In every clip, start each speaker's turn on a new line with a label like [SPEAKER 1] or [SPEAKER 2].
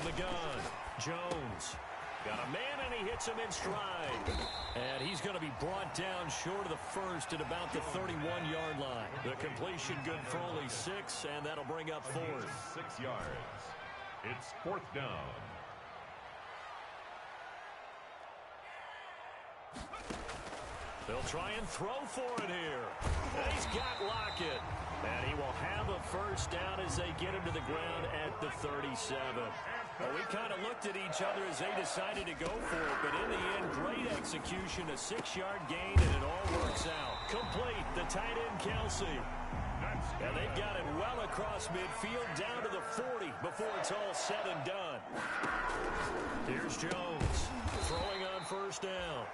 [SPEAKER 1] From the gun, Jones. Got a man, and he hits him in stride. And he's going to be brought down short of the first at about the 31-yard line. The completion good for only 6, and that'll bring up fourth.
[SPEAKER 2] 6 yards. It's fourth down.
[SPEAKER 1] They'll try and throw for it here. And he's got Lockett. And he will have a first down as they get him to the ground at the 37. Well, we kind of looked at each other as they decided to go for it, but in the end, great execution, a 6-yard gain, and it all works out. Complete, the tight end, Kelsey. And they've got it well across midfield, down to the 40 before it's all said and done. Here's Jones, throwing on first down.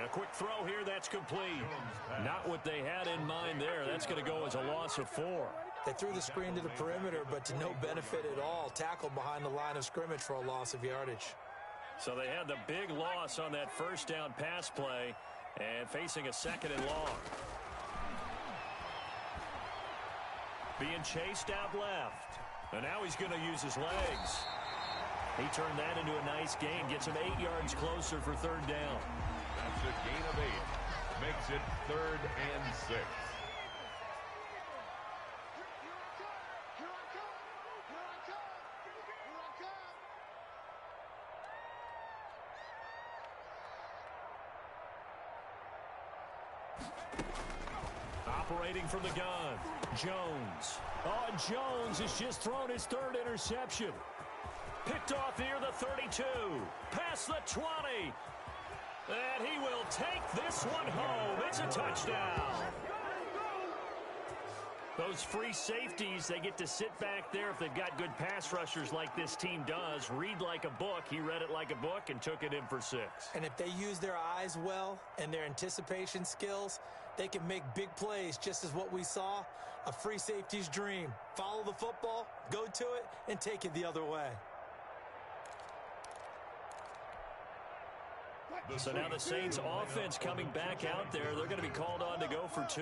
[SPEAKER 1] A quick throw here, that's complete. Not what they had in mind there. That's going to go as a loss of 4.
[SPEAKER 3] They threw the screen to the perimeter, but to no benefit at all. Tackled behind the line of scrimmage for a loss of yardage.
[SPEAKER 1] So they had the big loss on that first down pass play and facing a 2nd and long. Being chased out left. And now he's going to use his legs. He turned that into a nice gain. Gets him 8 yards closer for 3rd down.
[SPEAKER 2] That's a gain of 8. Makes it 3rd and 6.
[SPEAKER 1] Operating from the gun, Jones. Oh, and Jones has just thrown his 3rd interception. Picked off near the 32. Past the 20. And he will take this one home. It's a touchdown. Those free safeties, they get to sit back there if they've got good pass rushers like this team does. Read like a book. He read it like a book and took it in for 6.
[SPEAKER 3] And if they use their eyes well and their anticipation skills, they can make big plays, just as what we saw, a free safety's dream. Follow the football, go to it, and take it the other way.
[SPEAKER 1] So now the Saints offense coming back out there. They're going to be called on to go for 2.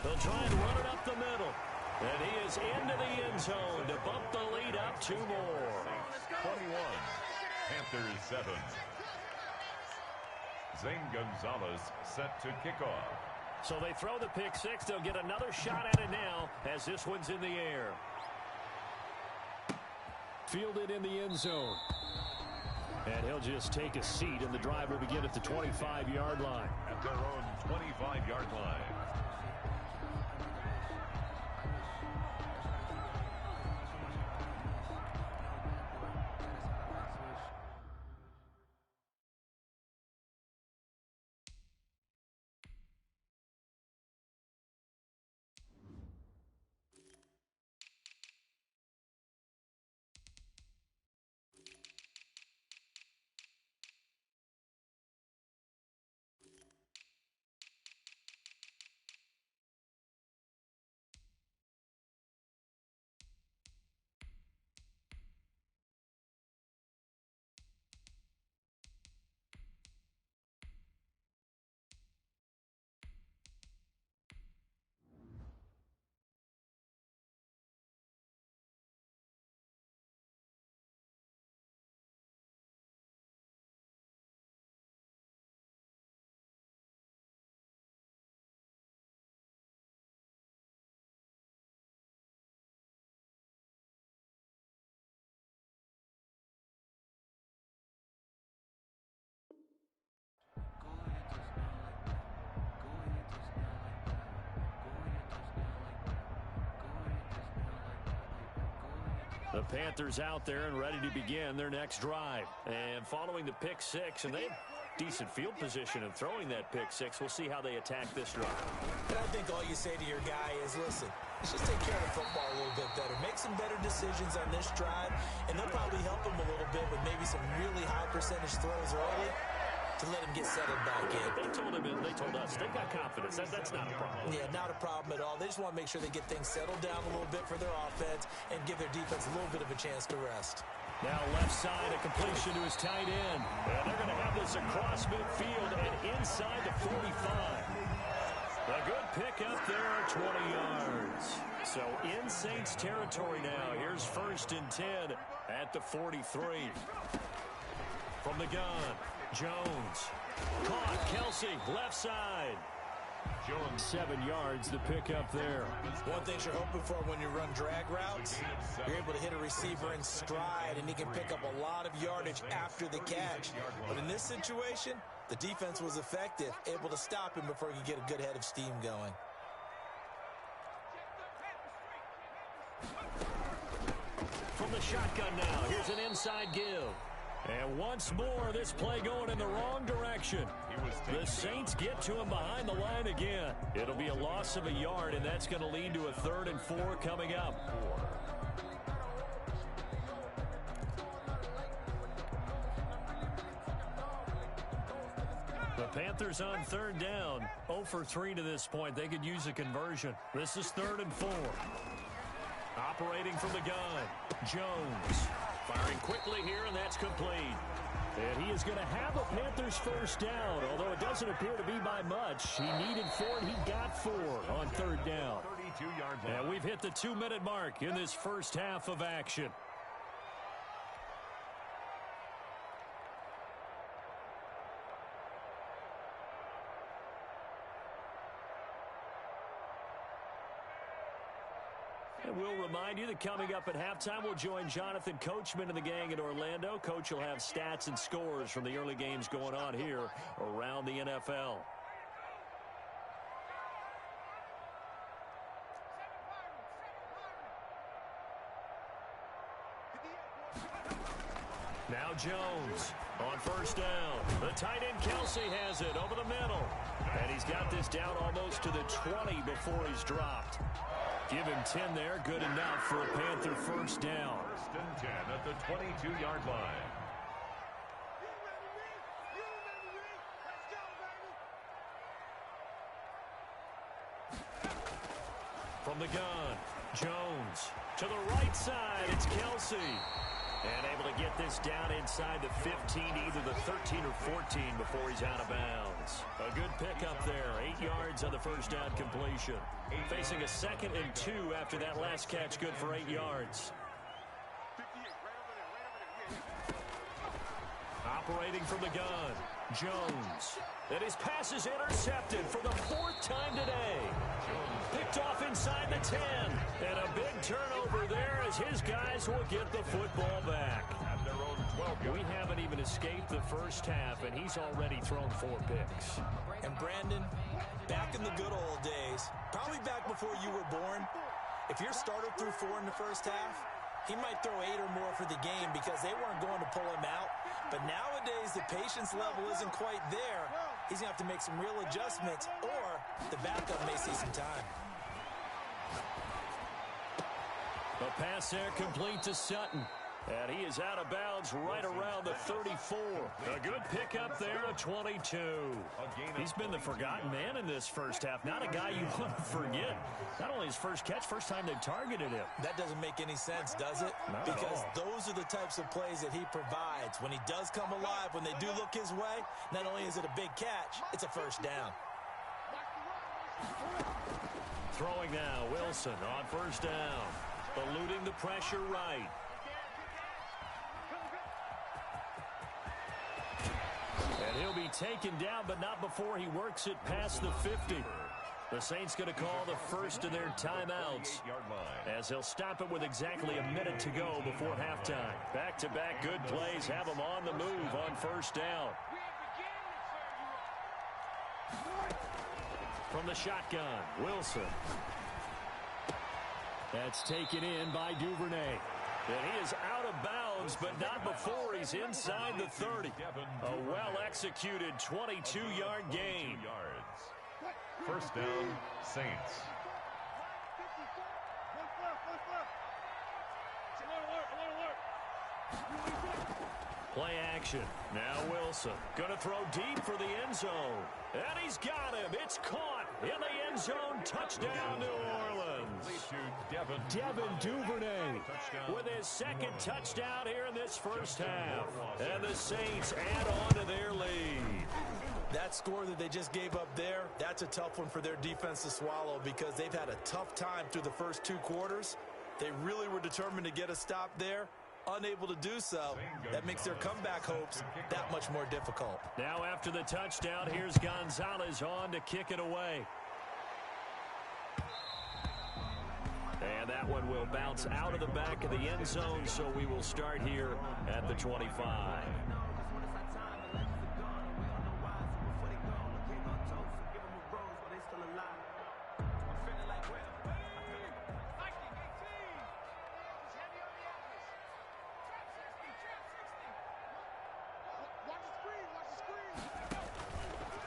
[SPEAKER 1] They'll try and run it up the middle. And he is into the end zone to bump the lead up 2 more.
[SPEAKER 2] 21. Panthers 7. Zane Gonzalez set to kick off.
[SPEAKER 1] So they throw the pick 6. They'll get another shot at it now as this one's in the air. Fielded in the end zone. And he'll just take a seat, and the drive will begin at the 25-yard line.
[SPEAKER 2] At their own 25-yard line.
[SPEAKER 1] The Panthers out there and ready to begin their next drive. And following the pick 6, and they have decent field position in throwing that pick 6. We'll see how they attack this drive.
[SPEAKER 3] And I think all you say to your guy is, listen, let's just take care of the football a little bit better. Make some better decisions on this drive, and they'll probably help him a little bit with maybe some really high percentage throws early to let him get settled back in.
[SPEAKER 1] They told us they've got confidence. That's not a problem.
[SPEAKER 3] Yeah, not a problem at all. They just want to make sure they get things settled down a little bit for their offense and give their defense a little bit of a chance to rest.
[SPEAKER 1] Now left side, a completion to his tight end. And they're going to have this across midfield and inside the 45. A good pick up there, 20 yards. So in Saints territory now. Here's 1st and 10 at the 43. From the gun, Jones. Caught, Kelsey, left side. 7 yards, the pickup there.
[SPEAKER 3] One thing you're hoping for when you run drag routes, you're able to hit a receiver in stride, and he can pick up a lot of yardage after the catch. But in this situation, the defense was effective, able to stop him before he could get a good head of steam going.
[SPEAKER 1] From the shotgun now, here's an inside give. And once more, this play going in the wrong direction. The Saints get to him behind the line again. It'll be a loss of a yard, and that's going to lead to a 3rd and 4 coming up. The Panthers on 3rd down. 0 for 3 to this point. They could use a conversion. This is 3rd and 4. Operating from the gun, Jones. Firing quickly here, and that's complete. And he is going to have a Panthers 1st down, although it doesn't appear to be by much. He needed 4, and he got 4 on 3rd down. And we've hit the 2-minute mark in this first half of action. And we'll remind you that coming up at halftime, we'll join Jonathan Coachman and the gang in Orlando. Coach will have stats and scores from the early games going on here around the NFL. Now Jones on 1st down. The tight end Kelsey has it over the middle. And he's got this down almost to the 20 before he's dropped. Give him 10 there. Good enough for a Panther 1st down.
[SPEAKER 2] 1st and 10 at the 22-yard line.
[SPEAKER 1] From the gun, Jones. To the right side, it's Kelsey. And able to get this down inside the 15, either the 13 or 14 before he's out of bounds. A good pickup there. 8 yards on the 1st down completion. Facing a 2nd and 2 after that last catch, good for 8 yards. Operating from the gun, Jones. And his pass is intercepted for the 4th time today. Picked off inside the 10. And a big turnover there as his guys will get the football back.
[SPEAKER 2] At their own 12.
[SPEAKER 1] We haven't even escaped the first half, and he's already thrown 4 picks.
[SPEAKER 3] And Brandon, back in the good old days, probably back before you were born, if your starter threw 4 in the first half, he might throw 8 or more for the game because they weren't going to pull him out. But nowadays, the patience level isn't quite there. He's going to have to make some real adjustments, or the backup may see some time.
[SPEAKER 1] A pass there complete to Sutton. And he is out of bounds right around the 34. A good pickup there at 22. He's been the forgotten man in this first half. Not a guy you want to forget. Not only his first catch, first time they've targeted him.
[SPEAKER 3] That doesn't make any sense, does it?
[SPEAKER 1] Not
[SPEAKER 3] because
[SPEAKER 1] at all.
[SPEAKER 3] Those are the types of plays that he provides. When he does come alive, when they do look his way, not only is it a big catch, it's a 1st down.
[SPEAKER 1] Throwing now, Wilson on 1st down. Eluding the pressure right. And he'll be taken down, but not before he works it past the 50. The Saints going to call the first of their timeouts as they'll stop it with exactly a minute to go before halftime. Back-to-back good plays have them on the move on 1st down. From the shotgun, Wilson. That's taken in by Duvernay. And he is out of bounds, but not before he's inside the 30. A well-executed 22-yard gain.
[SPEAKER 2] 1st down, Saints.
[SPEAKER 1] Play action. Now Wilson going to throw deep for the end zone. And he's got him. It's caught in the end zone. Touchdown, New Orleans. Devin Duvernay with his 2nd touchdown here in this first half. And the Saints add on to their lead.
[SPEAKER 3] That score that they just gave up there, that's a tough one for their defense to swallow because they've had a tough time through the first 2 quarters. They really were determined to get a stop there. Unable to do so, that makes their comeback hopes that much more difficult.
[SPEAKER 1] Now after the touchdown, here's Gonzalez on to kick it away. And that one will bounce out of the back of the end zone, so we will start here at the 25.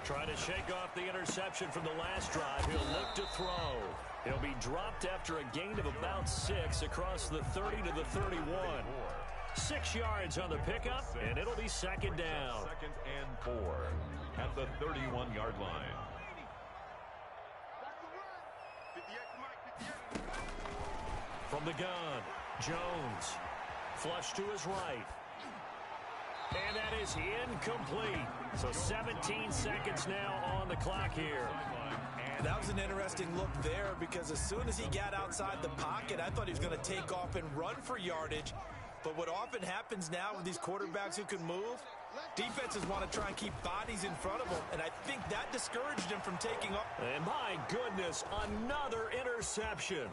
[SPEAKER 1] Trying to shake off the interception from the last drive. He'll look to throw. He'll be dropped after a gain of about 6 across the 30 to the 31. 6 yards on the pickup, and it'll be second down.
[SPEAKER 2] 2nd and 4 at the 31-yard line.
[SPEAKER 1] From the gun, Jones. Flush to his right. And that is incomplete. So 17 seconds now on the clock here.
[SPEAKER 3] That was an interesting look there because as soon as he got outside the pocket, I thought he was going to take off and run for yardage. But what often happens now with these quarterbacks who can move, defenses want to try and keep bodies in front of them, and I think that discouraged him from taking off.
[SPEAKER 1] And my goodness, another interception.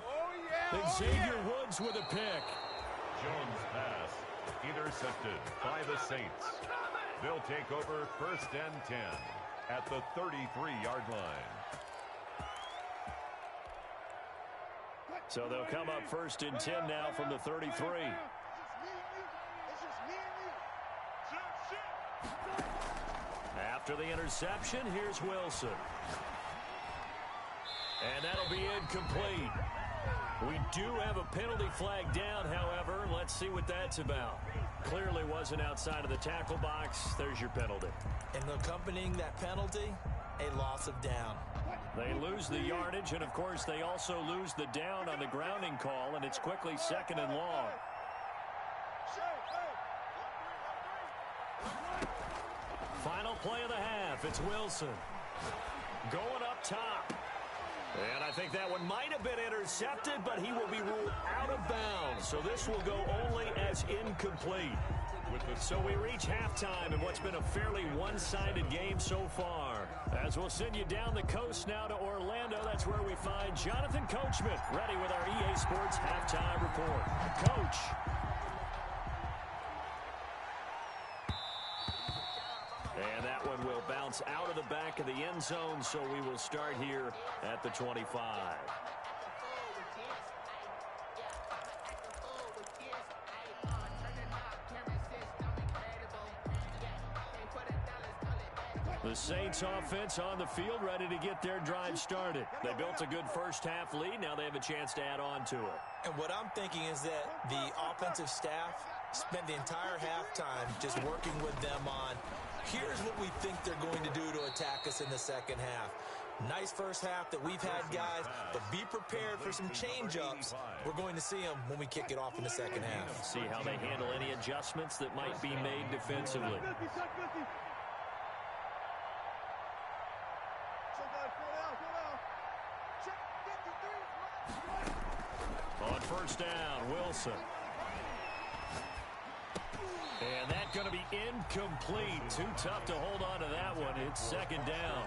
[SPEAKER 1] Xavier Woods with a pick.
[SPEAKER 2] Jones' pass intercepted by the Saints. They'll take over 1st and 10 at the 33-yard line.
[SPEAKER 1] So they'll come up 1st and 10 now from the 33. After the interception, here's Wilson. And that'll be incomplete. We do have a penalty flag down, however. Let's see what that's about. Clearly wasn't outside of the tackle box. There's your penalty.
[SPEAKER 3] And accompanying that penalty, a loss of down.
[SPEAKER 1] They lose the yardage, and, of course, they also lose the down on the grounding call, and it's quickly 2nd and long. Final play of the half. It's Wilson. Going up top. And I think that one might have been intercepted, but he will be ruled out of bounds. So this will go only as incomplete. So we reach halftime in what's been a fairly one-sided game so far. As we'll send you down the coast now to Orlando, that's where we find Jonathan Coachman ready with our EA Sports halftime report. Coach. And that one will bounce out of the back of the end zone, so we will start here at the 25. The Saints offense on the field ready to get their drive started. They built a good first half lead. Now they have a chance to add on to it.
[SPEAKER 3] And what I'm thinking is that the offensive staff spent the entire halftime just working with them on, here's what we think they're going to do to attack us in the second half. Nice first half that we've had, guys, but be prepared for some change-ups. We're going to see them when we kick it off in the second half.
[SPEAKER 1] See how they handle any adjustments that might be made defensively. On first down, Wilson. And that's going to be incomplete. Too tough to hold on to that one. It's second down.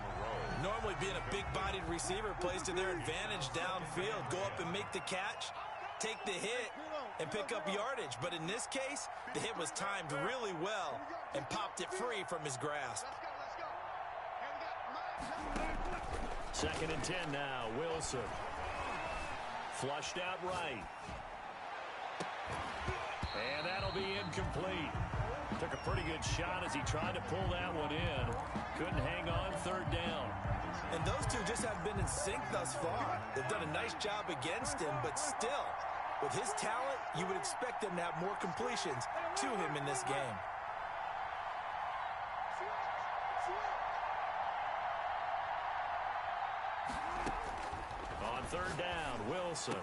[SPEAKER 3] Normally being a big-bodied receiver plays to their advantage downfield. Go up and make the catch, take the hit, and pick up yardage. But in this case, the hit was timed really well and popped it free from his grasp.
[SPEAKER 1] Second and 10 now, Wilson. Flushed out right. And that'll be incomplete. Took a pretty good shot as he tried to pull that one in. Couldn't hang on, third down.
[SPEAKER 3] And those two just have been in sync thus far. They've done a nice job against him, but still, with his talent, you would expect them to have more completions to him in this game. On
[SPEAKER 1] third down, Wilson.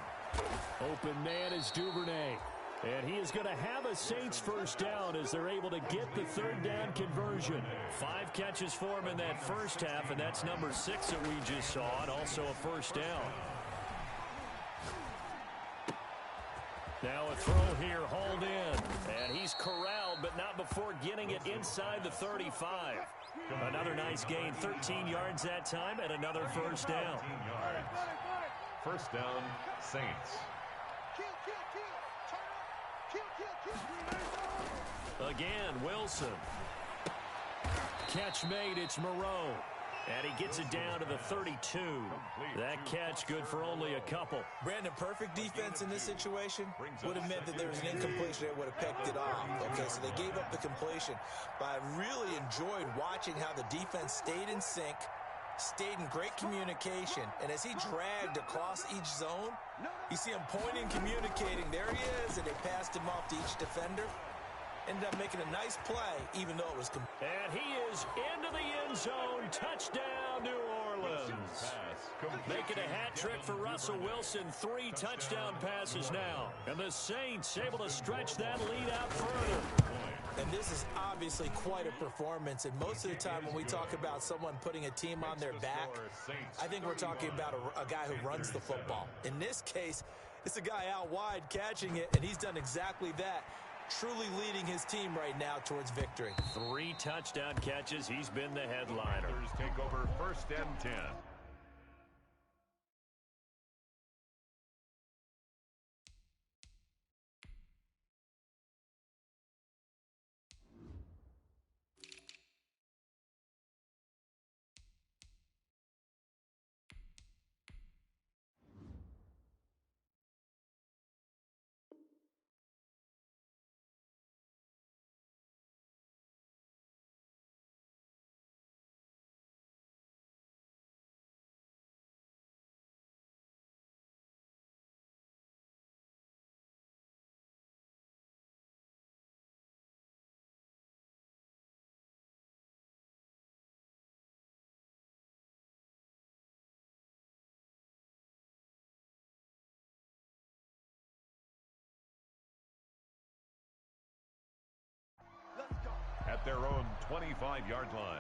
[SPEAKER 1] Open man is Duvernay. And he is going to have a Saints first down as they're able to get the third down conversion. 5 catches for him in that first half, and that's number 6 that we just saw, and also a first down. Now a throw here, hauled in. And he's corralled, but not before getting it inside the 35. Another nice gain, 13 yards that time, and another first down.
[SPEAKER 2] First down, Saints.
[SPEAKER 1] Again, Wilson. Catch made, it's Moreau. And he gets it down to the 32. That catch good for only a couple.
[SPEAKER 3] Brandon, perfect defense in this situation would have meant that there was an incompletion that would have picked it off. Okay, so they gave up the completion. But I really enjoyed watching how the defense stayed in sync, stayed in great communication. And as he dragged across each zone, you see him pointing, communicating. There he is, and they passed him off to each defender. Ended up making a nice play, even though it was...
[SPEAKER 1] And he is into the end zone. Touchdown, New Orleans. Making a hat trick for Russell Wilson. 3 touchdown passes now. And the Saints able to stretch that lead out further.
[SPEAKER 3] And this is obviously quite a performance. And most of the time when we talk about someone putting a team on their back, I think we're talking about a guy who runs the football. In this case, it's a guy out wide catching it, and he's done exactly that. Truly leading his team right now towards victory.
[SPEAKER 1] 3 touchdown catches. He's been the headliner.
[SPEAKER 2] Take over first and 10. At their own 25-yard line.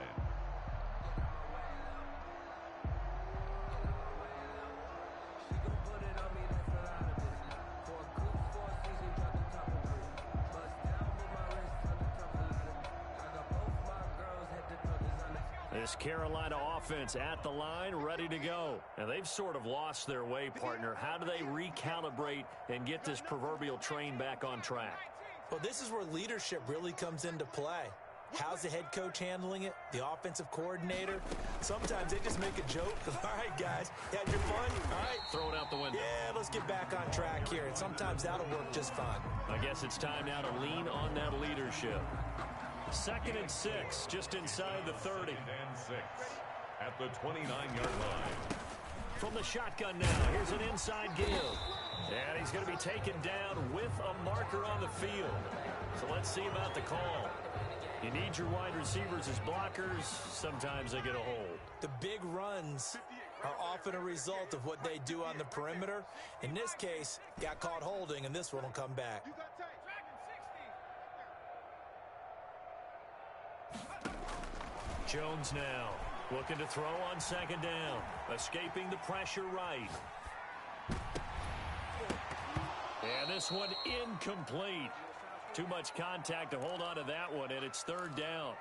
[SPEAKER 1] This Carolina offense at the line, ready to go. And they've sort of lost their way, partner. How do they recalibrate and get this proverbial train back on track?
[SPEAKER 3] Well, this is where leadership really comes into play. How's the head coach handling it? The offensive coordinator? Sometimes they just make a joke. All right, guys, you had your fun? All right.
[SPEAKER 1] Throw it out the window.
[SPEAKER 3] Yeah, let's get back on track here. And sometimes that'll work just fine.
[SPEAKER 1] I guess it's time now to lean on that leadership. 2nd and 6, just inside the 30.
[SPEAKER 2] 2nd and 6 at the 29-yard line.
[SPEAKER 1] From the shotgun now, here's an inside give. And he's going to be taken down with a marker on the field. So let's see about the call. You need your wide receivers as blockers. Sometimes they get a hold.
[SPEAKER 3] The big runs are often a result of what they do on the perimeter. In this case, got caught holding, and this one will come back.
[SPEAKER 1] Jones now looking to throw on 2nd down. Escaping the pressure right. And this one incomplete. Too much contact to hold on to that one, and it's 3rd down.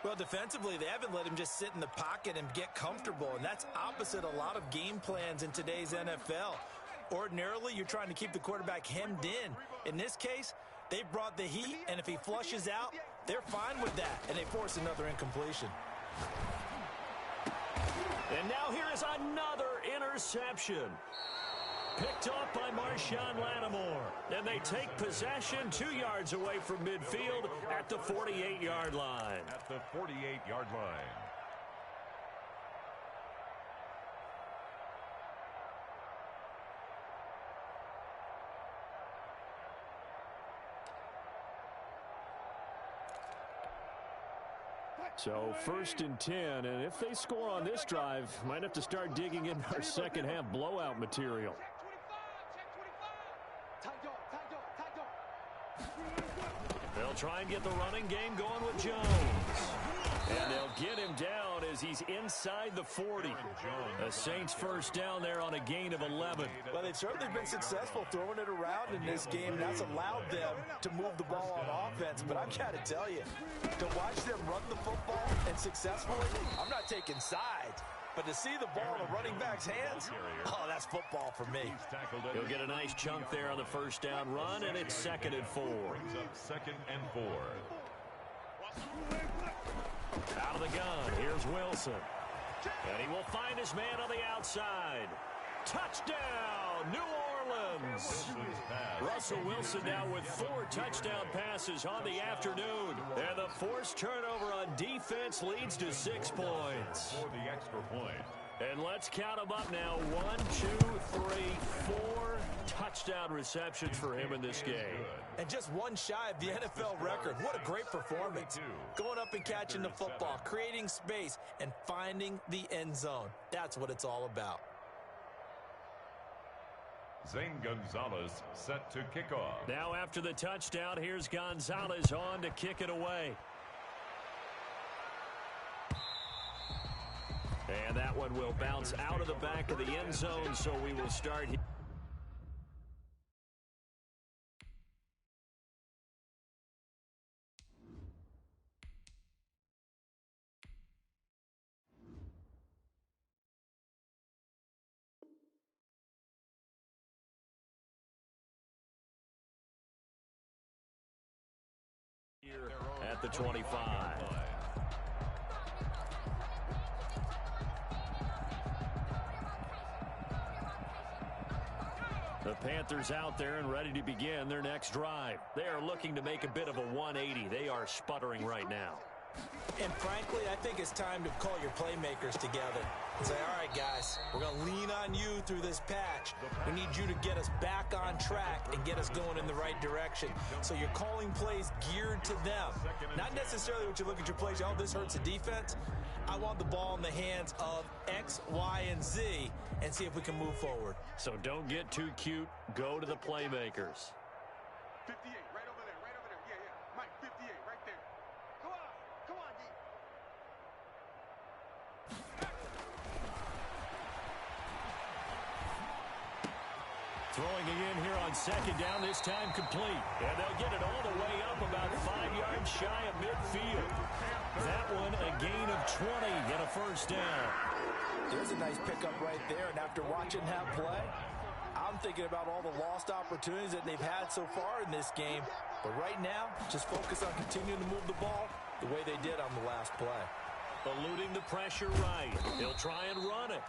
[SPEAKER 3] Well, defensively, they haven't let him just sit in the pocket and get comfortable, and that's opposite a lot of game plans in today's NFL. Ordinarily, you're trying to keep the quarterback hemmed in. In this case, they brought the heat, and if he flushes out, they're fine with that, and they force another incompletion.
[SPEAKER 1] And now here is another interception. Picked up by Marshawn Lattimore. And they take possession 2 yards away from midfield at the 48-yard line.
[SPEAKER 2] At the 48-yard line.
[SPEAKER 1] So 1st and 10, and if they score on this drive, might have to start digging in our second half blowout material. They'll try and get the running game going with Jones. And they'll get him down as he's inside the 40. A Saints first down there on a gain of 11.
[SPEAKER 3] Well, they've certainly been successful throwing it around in this game. That's allowed them to move the ball on offense. But I've got to tell you, to watch them run the football and successfully, I'm not taking sides. But to see the ball in a running back's hands, oh, that's football for me.
[SPEAKER 1] He'll get a nice chunk there on the first down run, and it's 2nd and 4.
[SPEAKER 2] Brings up 2nd and 4.
[SPEAKER 1] Out of the gun, here's Wilson. And he will find his man on the outside. Touchdown, New Orleans. Russell Wilson now with 4 touchdown passes on the afternoon. And the forced turnover on defense leads to 6 points.
[SPEAKER 2] For the extra point.
[SPEAKER 1] And let's count them up now. 1, 2, 3, 4 touchdown receptions for him in this game.
[SPEAKER 3] And just one shy of the NFL record. What a great performance. Going up and catching the football, creating space, and finding the end zone. That's what it's all about.
[SPEAKER 2] Zane Gonzalez set to kick off.
[SPEAKER 1] Now after the touchdown, here's Gonzalez on to kick it away. And that one will bounce out of the back of the end zone, so we will start here. At the 25. The Panthers out there and ready to begin their next drive. They are looking to make a bit of a 180. They are sputtering right now.
[SPEAKER 3] And frankly, I think it's time to call your playmakers together and say, all right, guys, we're going to lean on you through this patch. We need you to get us back on track and get us going in the right direction. So you're calling plays geared to them. Not necessarily what you look at your plays, oh, this hurts the defense. I want the ball in the hands of X, Y, and Z and see if we can move forward.
[SPEAKER 1] So don't get too cute. Go to the playmakers.
[SPEAKER 4] 58, right over there, right over there. Yeah, yeah. Mike, 58, right there. Come on, D.
[SPEAKER 1] Throwing again here on 2nd down, this time complete. And they'll get it all the way up about 5 yards shy of midfield. That one a gain of 20 and a first down.
[SPEAKER 3] There's a nice pickup right there, and after watching that play, I'm thinking about all the lost opportunities that they've had so far in this game. But right now, just focus on continuing to move the ball the way they did on the last play.
[SPEAKER 1] Eluding the pressure right. He'll try and run it.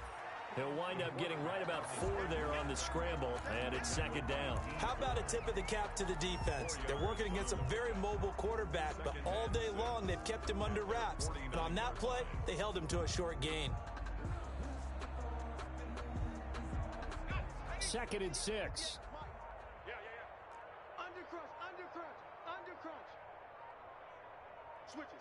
[SPEAKER 1] He'll wind up getting right about 4 there on the scramble, and it's 2nd down.
[SPEAKER 3] How about a tip of the cap to the defense? They're working against a very mobile quarterback, but all day long they've kept him under wraps. And on that play, they held him to a short gain.
[SPEAKER 1] 2nd and 6.
[SPEAKER 4] Yeah. Under crunch. Switch it.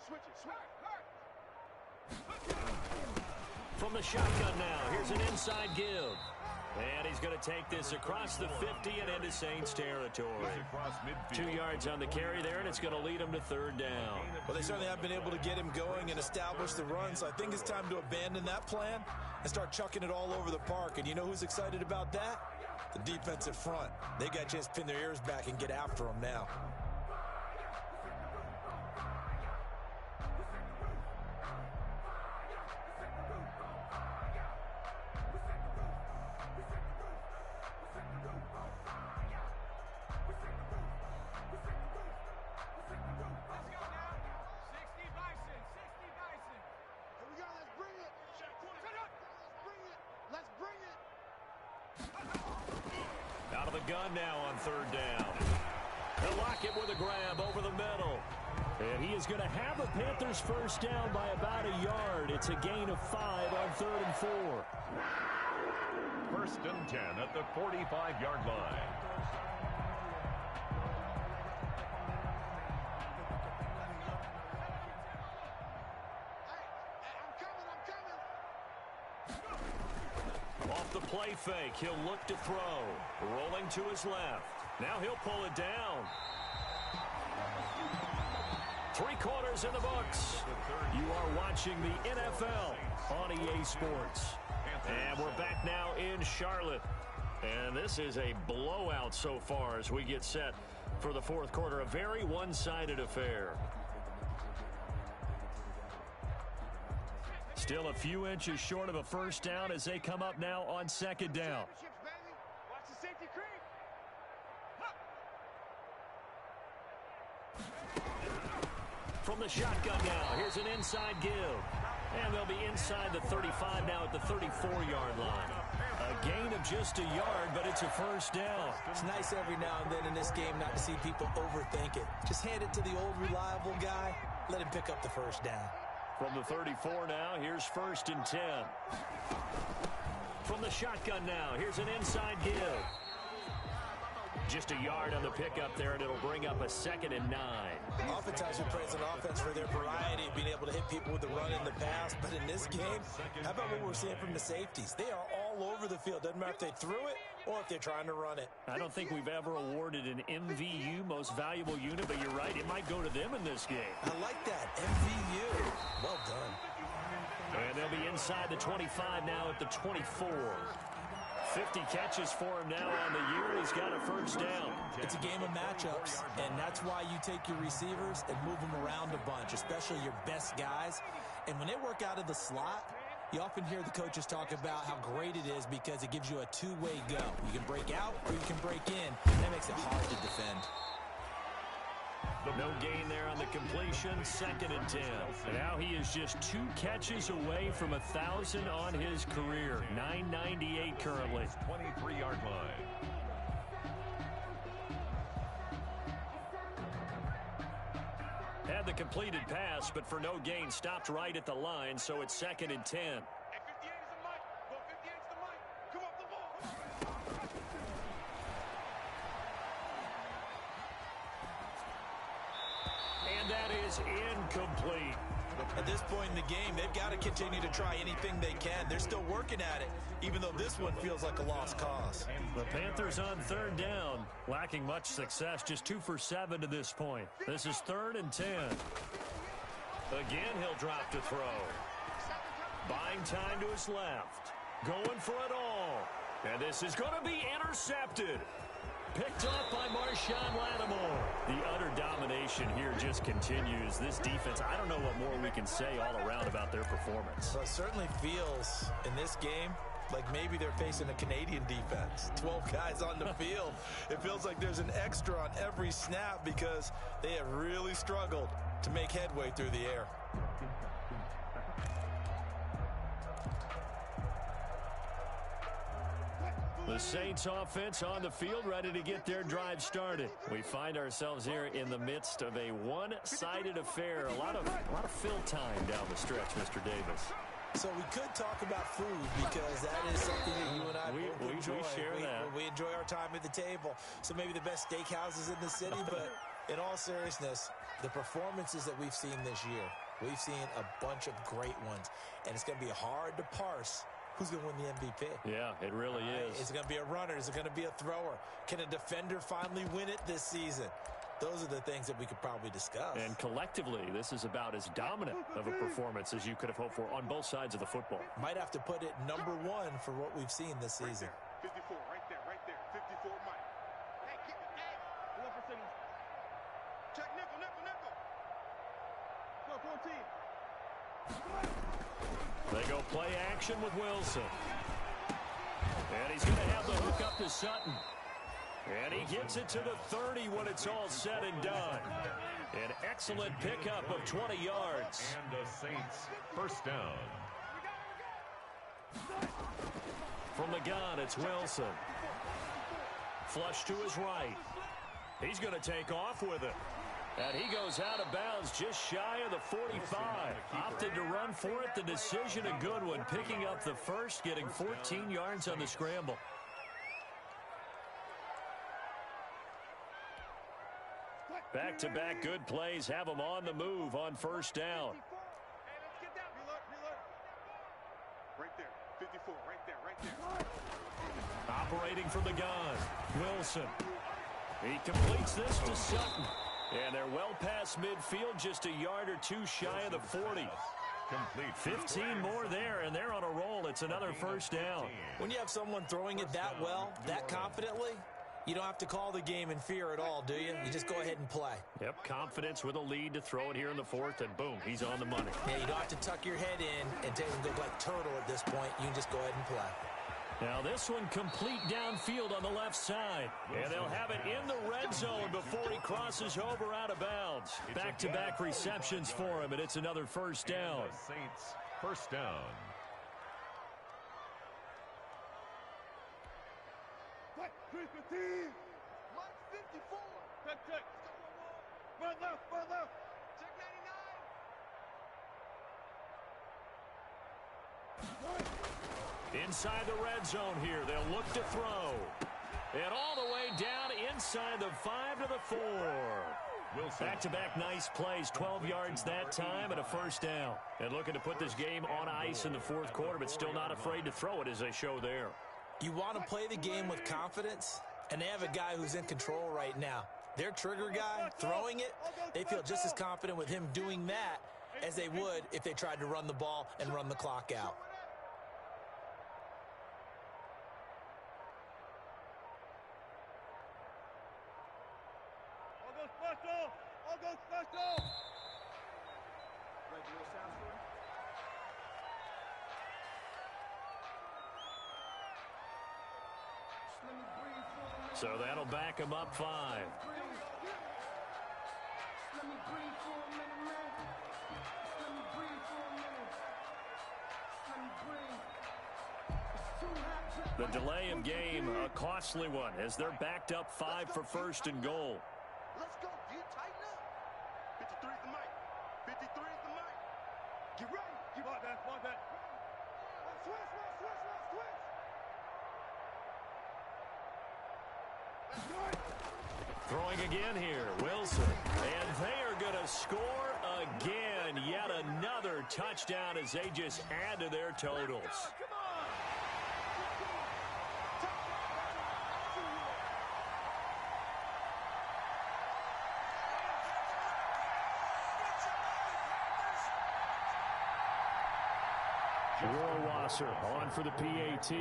[SPEAKER 1] From the shotgun now, here's an inside give. And he's going to take this across the 50 and into Saints territory. 2 yards on the carry there, and it's going to lead him to 3rd down.
[SPEAKER 3] Well, they certainly have been able to get him going and establish the run, so I think it's time to abandon that plan and start chucking it all over the park. And you know who's excited about that? The defensive front. They got a chance to pin their ears back and get after him now.
[SPEAKER 1] Gun now on 3rd down. They'll lock it with a grab over the middle. And he is going to have the Panthers first down by about a yard. It's a gain of 5 on 3rd and 4.
[SPEAKER 2] 1st and 10 at the 45-yard line.
[SPEAKER 1] Off the play fake, he'll look to throw. Rolling to his left. Now he'll pull it down. 3 quarters in the books. You are watching the NFL on EA Sports. And we're back now in Charlotte. And this is a blowout so far as we get set for the fourth quarter. A very one-sided affair. Still a few inches short of a first down as they come up now on second down.
[SPEAKER 4] Watch the safety creep.
[SPEAKER 1] From the shotgun now, here's an inside give. And they'll be inside the 35 now at the 34-yard line. A gain of just a yard, but it's a first down.
[SPEAKER 3] It's nice every now and then in this game not to see people overthink it. Just hand it to the old reliable guy. Let him pick up the first down.
[SPEAKER 1] From the 34 now, here's 1st and 10. From the shotgun now, here's an inside give. Just a yard on the pickup there, and it'll bring up a 2nd and 9.
[SPEAKER 3] Oftentimes we praise an offense for their variety, being able to hit people with the run and the pass. But in this game, how about what we're seeing from the safeties? They are all over the field. Doesn't matter if they threw it or if they're trying to run it.
[SPEAKER 1] I don't think we've ever awarded an MVU, most valuable unit, but you're right, it might go to them in this game.
[SPEAKER 3] I like that. MVU. Well done.
[SPEAKER 1] And they'll be inside the 25 now at the 24. 50 catches for him now on the year. He's got a first down.
[SPEAKER 3] It's a game of matchups, and that's why you take your receivers and move them around a bunch, especially your best guys. And when they work out of the slot, you often hear the coaches talk about how great it is because it gives you a two-way go. You can break out or you can break in. That makes it hard to defend.
[SPEAKER 1] No gain there on the completion, 2nd and 10. And now he is just 2 catches away from 1,000 on his career. 998 currently.
[SPEAKER 2] 23-yard line.
[SPEAKER 1] Had the completed pass, but for no gain, stopped right at the line, so it's 2nd and 10.
[SPEAKER 4] Hey, 58 is the mic. Go 58 is the mic. Come off the ball.
[SPEAKER 1] And that is incomplete.
[SPEAKER 3] At this point in the game, they've got to continue to try anything they can. They're still working at it, even though this one feels like a lost cause.
[SPEAKER 1] The Panthers on 3rd down, lacking much success, just 2 for 7 to this point. This is 3rd and 10. Again, he'll drop to throw. Buying time to his left. Going for it all. And this is going to be intercepted. Picked off by Marshawn Lattimore. The utter domination here just continues. This defense, I don't know what more we can say all around about their performance.
[SPEAKER 3] Well, it certainly feels in this game like maybe they're facing a Canadian defense. 12 guys on the field. It feels like there's an extra on every snap because they have really struggled to make headway through the air.
[SPEAKER 1] The Saints offense on the field, ready to get their drive started. We find ourselves here in the midst of a one-sided affair. A lot of fill time down the stretch, Mr. Davis.
[SPEAKER 3] So we could talk about food because that is something that you and I both enjoy.
[SPEAKER 1] We share that.
[SPEAKER 3] We enjoy our time at the table. So maybe the best steakhouses in the city, but in all seriousness, the performances that we've seen this year, we've seen a bunch of great ones, and it's going to be hard to parse who's going to win the MVP.
[SPEAKER 1] Yeah, it really is.
[SPEAKER 3] Is it going to be a runner? Is it going to be a thrower? Can a defender finally win it this season? Those are the things that we could probably discuss.
[SPEAKER 1] And collectively, this is about as dominant of a performance as you could have hoped for on both sides of the football.
[SPEAKER 3] Might have to put it number 1 for what we've seen this season.
[SPEAKER 4] 54, right there. 54, Mike. Hey, kick it. Hey. 1%. Check nickel. Go, 14.
[SPEAKER 1] They go play action with Wilson. And he's going to have the hook up to Sutton. And he gets it to the 30 when it's all said and done. An excellent pickup of 20 yards.
[SPEAKER 2] And the Saints first down.
[SPEAKER 1] From the gun, it's Wilson. Flush to his right. He's going to take off with it. And he goes out of bounds just shy of the 45. Opted to run for it. The decision a good one. Picking up the first, getting 14 yards on the scramble. Back-to-back good plays have them on the move on first down.
[SPEAKER 4] Hey, let's get down. Reload. Right there. 54, right there.
[SPEAKER 1] Operating from the gun, Wilson. He completes this to Sutton. And they're well past midfield, just a yard or two shy of the 40.
[SPEAKER 2] Complete.
[SPEAKER 1] 15 more there, and they're on a roll. It's another first down.
[SPEAKER 3] When you have someone throwing it that well, that confidently, you don't have to call the game in fear at all, do you? You just go ahead and play.
[SPEAKER 1] Yep, confidence with a lead to throw it here in the fourth, and boom, he's on the money.
[SPEAKER 3] Yeah, you don't have to tuck your head in and take and go like turtle at this point. You can just go ahead and play.
[SPEAKER 1] Now this one complete downfield on the left side. And they'll have it in the red zone before he crosses over out of bounds. Back-to-back receptions for him, and it's another first down.
[SPEAKER 2] Saints, first down.
[SPEAKER 4] Mike 54. Check. Run left. Check 99.
[SPEAKER 1] Inside the red zone here, they'll look to throw. And all the way down inside the 5 to the 4. Back-to-back nice plays, 12 yards that time and a first down. And looking to put this game on ice in the fourth quarter, but still not afraid to throw it as they show there.
[SPEAKER 3] You want to play the game with confidence, and they have a guy who's in control right now. Their trigger guy, throwing it, they feel just as confident with him doing that as they would if they tried to run the ball and run the clock out.
[SPEAKER 4] I'll go special. Regular sound for him.
[SPEAKER 1] So that'll back him up 5. The delay of game, a costly one, as they're backed up 5 for first and goal.
[SPEAKER 4] Let's go, D. Tighten up. 53 is the mic. 53 is the mic. Get ready. You want that. Switch. Let's do it.
[SPEAKER 1] Throwing again here, Wilson. And they are going to score again. Yet another touchdown as they just add to their totals.
[SPEAKER 4] Come on.
[SPEAKER 1] Rohrwasser on for the PAT.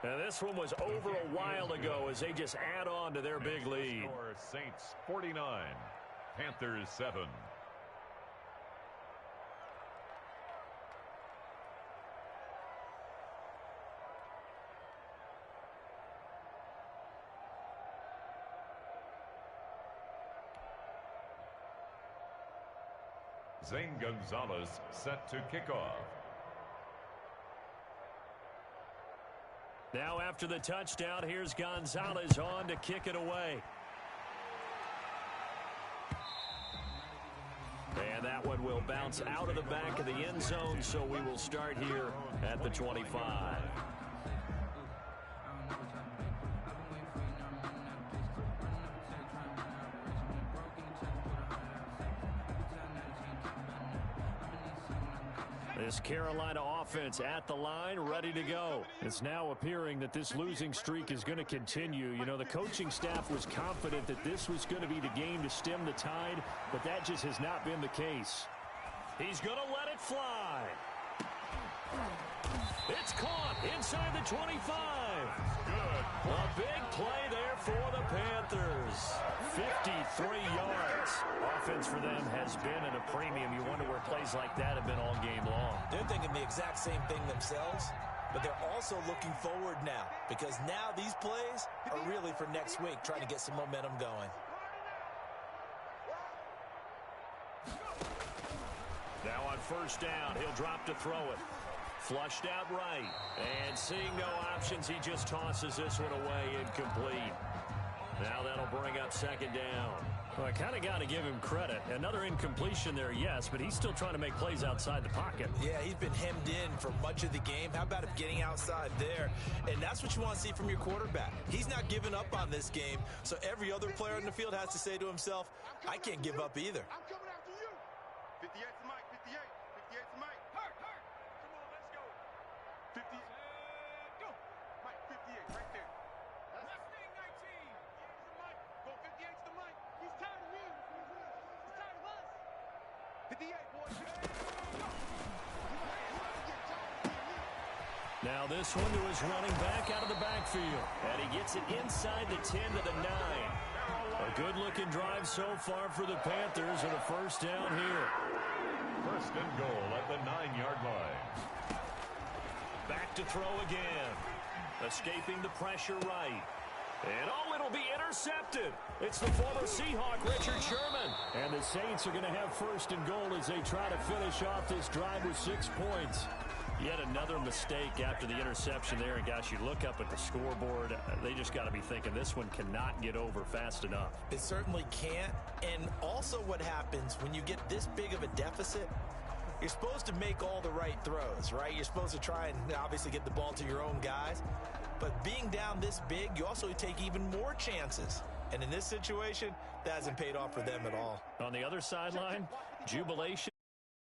[SPEAKER 1] And this one was over a while ago as they just add on to their big lead.
[SPEAKER 2] Saints 49, Panthers 7. Zane Gonzalez set to kick off.
[SPEAKER 1] Now after the touchdown, here's Gonzalez on to kick it away. And that one will bounce out of the back of the end zone, so we will start here at the 25. This Carolina offense at the line, ready to go. It's now appearing that this losing streak is going to continue. You know, the coaching staff was confident that this was going to be the game to stem the tide, but that just has not been the case. He's going to let it fly. It's caught inside the 25.
[SPEAKER 2] Good.
[SPEAKER 1] A big play there for the Panthers. 53 yards. Offense for them has been at a premium. You wonder where plays like that have been all game long.
[SPEAKER 3] They're thinking the exact same thing themselves, but they're also looking forward now because now these plays are really for next week, trying to get some momentum going.
[SPEAKER 1] Now on first down, he'll drop to throw it. Flushed out right. And seeing no options, he just tosses this one away incomplete. Now that'll bring up second down. Well, I kind of got to give him credit. Another incompletion there, yes, but he's still trying to make plays outside the pocket.
[SPEAKER 3] Yeah, he's been hemmed in for much of the game. How about him getting outside there? And that's what you want to see from your quarterback. He's not giving up on this game, so every other player in the field has to say to himself, I can't give up either.
[SPEAKER 4] I'm coming after you. 58's the mic. 58. 58's the mic. Hurt. Come on, let's go. 58. Go. Mike, 58 right there. That's
[SPEAKER 1] Now this one to his running back out of the backfield. And he gets it inside the 10 to the 9. A good-looking drive so far for the Panthers and a first down here.
[SPEAKER 2] First and goal at the 9-yard line.
[SPEAKER 1] Back to throw again. Escaping the pressure right. And it'll be intercepted. It's the former Seahawk, Richard Sherman. And the Saints are going to have first and goal as they try to finish off this drive with 6 points. Yet another mistake after the interception there. And, gosh, you look up at the scoreboard, they just got to be thinking this one cannot get over fast enough.
[SPEAKER 3] It certainly can't. And also what happens when you get this big of a deficit, you're supposed to make all the right throws, right? You're supposed to try and obviously get the ball to your own guys. But being down this big, you also take even more chances. And in this situation, that hasn't paid off for them at all.
[SPEAKER 1] On the other sideline, jubilation.